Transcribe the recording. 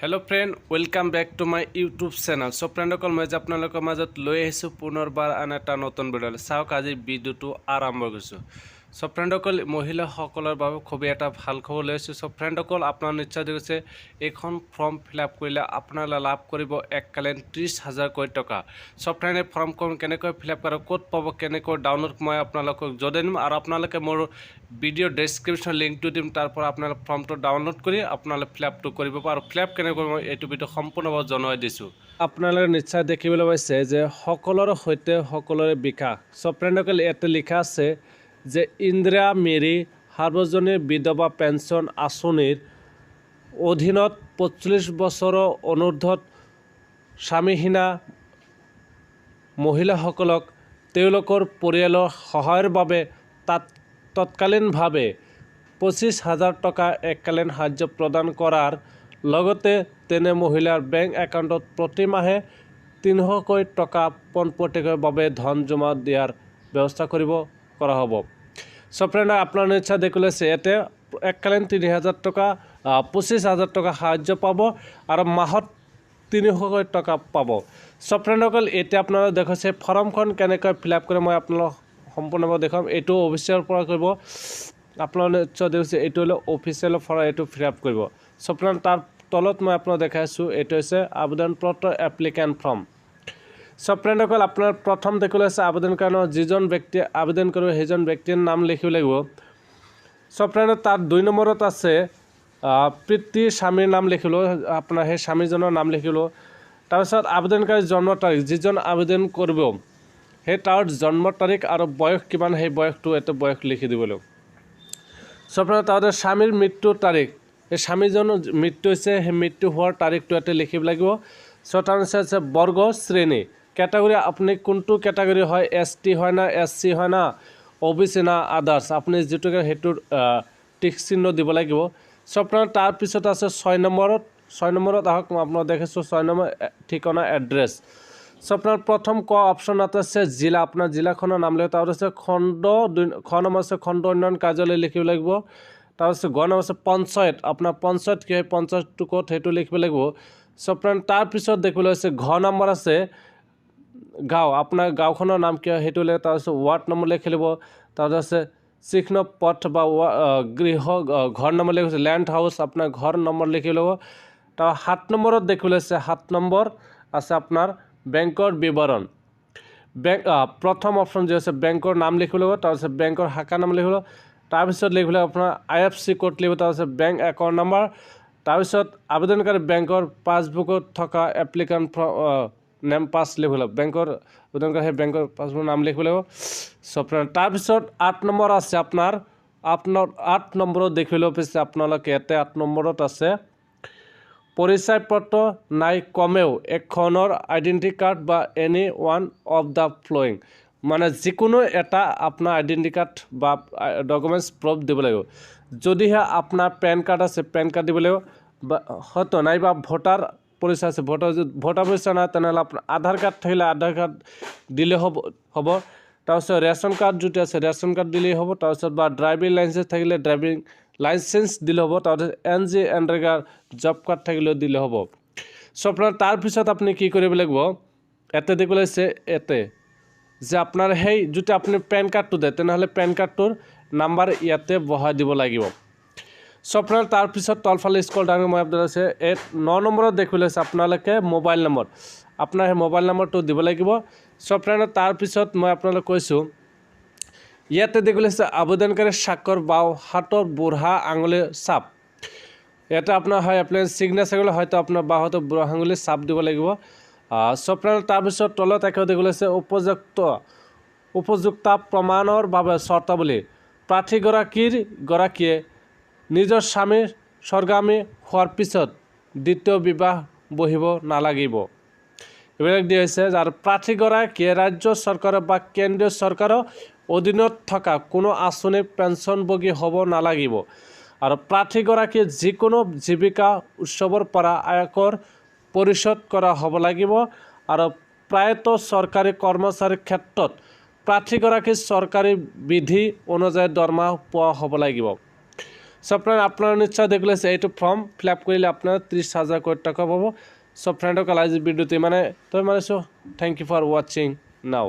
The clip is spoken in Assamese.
Hello friend, welcome back to my YouTube channel. So friend সকল মই আপোনালোকৰ মাজত লৈ আহিছো পুনৰবাৰ আন এটা নতুন ভিডিও। চাওক আজি ভিডিওটো আৰম্ভ কৰিছো। সো ফ্ৰেন্ড সকল মহিলা সকলৰ বাবে খুব এটা ভাল খবৰ লৈ আছো। সো ফ্ৰেন্ড সকল আপোনাৰ নিশ্চয় দেখিছে এখন ফৰ্ম ফিলআপ কৰিলে আপোনালোকে লাভ কৰিব এককালীন 30,000 কোটি টকা। সো ফ্ৰেন্ড এই ফৰ্মখন কেনেকৈ ফিলআপ কৰিব ক'ত পাব কেনেকৈ ডাউনলোড মই আপোনালোকক জনাই দিম আৰু আপোনালোকে মোৰ ভিডিও ডেসক্ৰিপশন লিংকটো দিম তাৰ পৰা আপোনালোকে ফৰ্মটো ডাউনলোড কৰি আপোনালোকে ফিলআপটো কৰিব আৰু ফিলআপ কেনেকৈ মই এইটো ভিডিও সম্পূৰ্ণভাৱে জনাই দিছো। আপোনালোকে নিশ্চয় দেখিবলৈ পাইছে যে সকলৰ সৈতে সকলৰে বিকাশ। সো ফ্ৰেন্ড সকল ইয়াতে লিখা আছে যে ইন্দিৰা মেৰী সাৰ্বজনীন বিধৱা পেঞ্চন আঁচনিৰ অধীনত 45 বছৰৰ অনুৰ্ধত স্বামীহীনা মহিলাসকলক তেওঁলোকৰ পৰিয়ালৰ সহায়ৰ বাবে তৎকালীনভাৱে 25,000 টকা এককালীন সাহায্য প্ৰদান কৰাৰ লগতে তেনে মহিলাৰ বেংক একাউণ্টত প্ৰতি মাহে 300 টকা পোনপটীয়াকৈ বাবে ধন জমা দিয়াৰ ব্যৱস্থা কৰা হ'ব। সো ফ্ৰেন্ড আপোনাৰ নিশ্চয় দেখিছে ইয়াতে এককালীন 3,000 টকা 25,000 টকা সাহায্য পাব আৰু মাহত 300 টকা পাব। সো ফ্ৰেন্ড সকল এতিয়া আপোনালোকে দেখিছে ফৰ্মখন কেনেকৈ ফিলআপ কৰে মই আপোনালোক সম্পূৰ্ণভাৱে দেখাম। এইটো অফিচিয়েল পৰা কৰিব আপোনালোকে নিশ্চয় দেখিছে এইটো হলো অফিচিয়েল পৰা এইটো ফিলআপ কৰিব। সো ফ্ৰেন্ড তাৰ তলত মই আপোনালোক দেখাইছো এইটো হৈছে আবেদন পত্ৰ এপ্লিকেণ্ট ফৰ্ম। সো ফ্ৰেন্ড সকল আপোনাৰ প্ৰথম দেখিলে আছে আবেদন কৰাৰ যিজন ব্যক্তি আবেদন কৰিব সেইজন ব্যক্তিৰ নাম লিখিব লাগিব। সো ফ্ৰেন্ড তাৰ 2 নম্বৰত আছে পিতৃ স্বামীৰ নাম লিখিলো আপোনাৰ সেই স্বামীজনৰ নাম লিখিলো। তাৰপিছত আবেদনকাৰী জন্ম তাৰিখ যিজন আবেদন কৰিব সেই তাৰ জন্ম তাৰিখ আৰু বয়স কিমান সেই বয়সটো এটা বয়স লিখি দিব লাগিব। সো ফ্ৰেন্ড তাৰ স্বামীৰ মৃত্যু তাৰিখ এই স্বামীজনৰ মৃত্যু হৈছে সেই মৃত্যু হোৱাৰ তাৰিখটো এটা লিখিব লাগিব। সো তাৰ আছে বৰ্গ শ্ৰেণী ক্যাটাগরি আপনি কোনটো ক্যাটাগরি হয় ST হয় না SC হয় না OBC না আদার্স আপনি যেটো হেতুৰ টিক চিহ্ন দিব লাগিব। সো আপোনাৰ তাৰ পিছত আছে 6 নম্বৰত আহক আপোনাক দেখাইছো 6 নম্বৰ ঠিকনা এড্ৰেছ। সো আপোনাৰ প্ৰথম ক অপচনত আছে জিলা আপোনাৰ জিলাখনৰ নাম লিখিব। তাৰ আছে খণ্ড খ নম্বৰ আছে খণ্ড উন্নয়ন কাৰ্যালয় লিখিব লাগিব। তাৰ আছে গ নম্বৰ আছে পঞ্চায়ত আপোনাৰ পঞ্চায়ত কি হয় পঞ্চায়তটো ক'ত সেইটো লিখিব লাগিব। সো আপোনাৰ তাৰ পিছত দেখিবলৈ আছে ঘ নম্বৰ আছে গাঁও আপোনাৰ গাঁওখনৰ নাম কি হয় সেইটো লিখিব। তাৰ আছে ৱাৰ্ড নম্বৰ লিখিব লাগিব। তাৰ আছে চিহ্ন পথ বা গৃহ ঘৰ নম্বৰ লিখিব ল্যান্ড হাউস আপোনাৰ ঘৰ নম্বৰ লিখিব লাগিব। তাৰ 7 নম্বৰত দেখিবলৈ আছে 7 নম্বৰ আছে আপোনাৰ বেংকৰ বিৱৰণ বেংক প্ৰথম অপচন যে আছে বেংকৰ নাম লিখিব লাগিব। তাৰ আছে বেংকৰ শাখা নাম লিখিব লাগিব। তাৰ পিছত লিখিব আপোনাৰ IFSC কোড লিখিব। তাৰ আছে বেংক একাউণ্ট নম্বৰ। তাৰ পিছত আবেদনকাৰী বেংকৰ পাছবুকত থকা এপ্লিকেণ্ট নেম পাছ লিখিব লাগিব বেংকৰ আবেদনকাৰী সেই বেংকৰ পাছবুকৰ নাম লিখিব লাগিব। সো তাৰ পিছত 8 নম্বৰ আছে আপোনাৰ 8 নম্বৰত দেখিবলৈ পাইছে আপোনালোকে ইয়াতে 8 নম্বৰত আছে পৰিচয় পত্ৰ নাই কমেও এখনৰ আইডেন্টি কাৰ্ড বা any one of the following মানে যিকোনো এটা আপোনাৰ আইডেন্টি কাৰ্ড বা ডকুমেন্টস প্ৰুফ দিব লাগিব। যদিহে আপোনাৰ পেন কাৰ্ড আছে পেন কাৰ্ড দিব লাগিব বা হয়তো নাইবা ভোটাৰ পৰিচয় আছে ভোটাৰ পৰিচয় নাই তেনেহ'লে আপোনাৰ আধাৰ কাৰ্ড থাকিলে আধাৰ কাৰ্ড দিলে হ'ব। তাৰপিছত ৰেশন কাৰ্ড যদি আছে ৰেশন কাৰ্ড দিলেই হ'ব। তাৰপিছত বা ড্ৰাইভিং লাইসেন্স থাকিলে ড্ৰাইভিং লাইসেন্স দিলে হ'ব। তাৰপিছত NG এনৰেগাৰ জব কাৰ্ড থাকিলেও দিলে হ'ব। সো আপোনাৰ তাৰপিছত আপুনি কি কৰিব লাগিব এতে দেখি লৈছে এতে যে আপোনাৰ সেই যদি আপুনি পেন কাৰ্ডটো দিয়ে তেনেহ'লে পেন কাৰ্ডটোৰ নাম্বাৰ ইয়াতে বহাই দিব লাগিব। সো আপোনাৰ তাৰপিছত তলফালে স্ক্ৰল ডাউন মই আপোনাৰ আছে 9 নম্বৰত দেখিবলৈ আছে আপোনালোকে মোবাইল নম্বৰ আপোনাৰ সেই মোবাইল নম্বৰটো দিব লাগিব। সো আপোনাৰ তাৰপিছত মই আপোনালোক কৈছোঁ ইয়াতে দেখিবলৈ আছে আবেদনকাৰী স্বাক্ষৰ বাও হাতৰ বুঢ়া আঙুলিৰ ছাপ ইয়াতে আপোনাৰ হয় এপ্লাই সিগনেচাৰ কৰিলে হয়তো আপোনাৰ বাও হাতৰ বুঢ়া আঙুলিৰ ছাপ দিব লাগিব। সো আপোনাৰ তাৰপিছত তলত একে দেখিবলৈ আছে উপযুক্তা প্ৰমাণৰ বাবে চৰ্তাৱলী প্ৰাৰ্থীগৰাকীয়ে নিজৰ স্বামীৰ স্বৰ্গামী হোৱাৰ পিছত দ্বিতীয় বিবাহ বহিব নালাগিব এইবিলাক দিয়া হৈছে। আৰু প্ৰাৰ্থীগৰাকীয়ে ৰাজ্য চৰকাৰ বা কেন্দ্ৰীয় চৰকাৰৰ অধীনত থকা কোনো আঁচনি পেঞ্চনভোগী হ'ব নালাগিব আৰু প্ৰাৰ্থীগৰাকীয়ে যিকোনো জীৱিকা উৎসৱৰ পৰা আয়কৰ পৰিশোধ কৰা হ'ব লাগিব আৰু প্ৰায়ত চৰকাৰী কৰ্মচাৰীৰ ক্ষেত্ৰত প্ৰাৰ্থীগৰাকীৰ চৰকাৰী বিধি অনুযায়ী দৰমহা পোৱা হ'ব লাগিব। সো ফ্ৰেণ্ড আপোনালোকে নিশ্চয় দেখিলে এইটো ফৰ্ম ফিল আপ কৰিলে আপোনাৰ 30,000 কোটি টকা পাব সো ফ্ৰেণ্ডক আজি ভিডিঅ'টো মানে তই মাৰিছো থ্যাংক ইউ ফৰ ওয়াচিং নাও